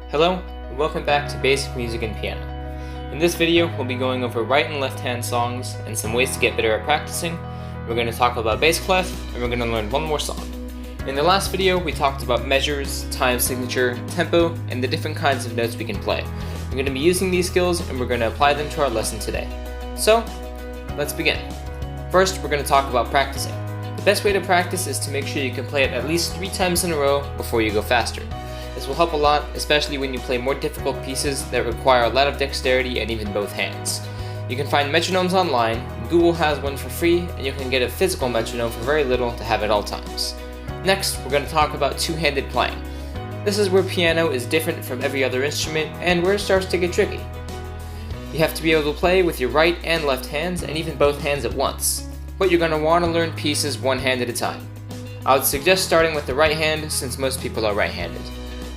Hello, and welcome back to Basic Music and Piano. In this video, we'll be going over right and left hand songs and some ways to get better at practicing. We're going to talk about bass clef, and we're going to learn one more song. In the last video, we talked about measures, time signature, tempo, and the different kinds of notes we can play. We're going to be using these skills, and we're going to apply them to our lesson today. So, let's begin. First, we're going to talk about practicing. The best way to practice is to make sure you can play it at least 3 times in a row before you go faster. This will help a lot, especially when you play more difficult pieces that require a lot of dexterity and even both hands. You can find metronomes online, Google has one for free, and you can get a physical metronome for very little to have at all times. Next, we're going to talk about two-handed playing. This is where piano is different from every other instrument and where it starts to get tricky. You have to be able to play with your right and left hands and even both hands at once, but you're going to want to learn pieces one hand at a time. I would suggest starting with the right hand since most people are right-handed.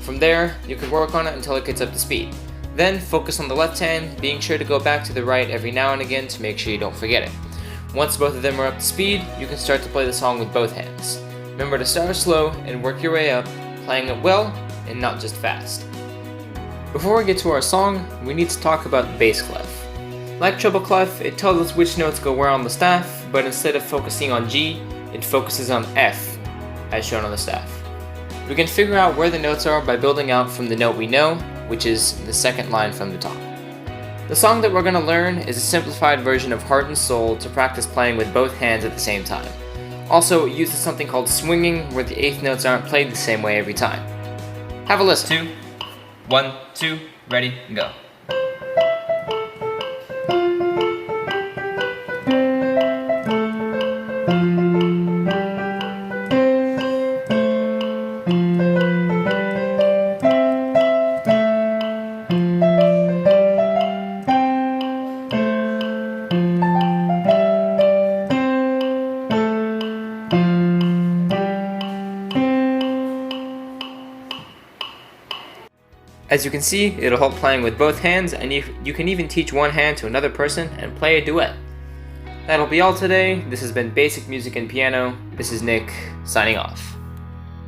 From there, you can work on it until it gets up to speed. Then focus on the left hand, being sure to go back to the right every now and again to make sure you don't forget it. Once both of them are up to speed, you can start to play the song with both hands. Remember to start slow and work your way up, playing it well and not just fast. Before we get to our song, we need to talk about the bass clef. Like treble clef, it tells us which notes go where on the staff, but instead of focusing on G, it focuses on F, as shown on the staff. We can figure out where the notes are by building out from the note we know, which is the second line from the top. The song that we're going to learn is a simplified version of Heart and Soul to practice playing with both hands at the same time. Also, it uses something called swinging, where the eighth notes aren't played the same way every time. Have a listen. 2, 1, 2, ready, go. As you can see, it'll help playing with both hands, and you can even teach one hand to another person and play a duet. That'll be all today. This has been Basic Music and Piano. This is Nick, signing off.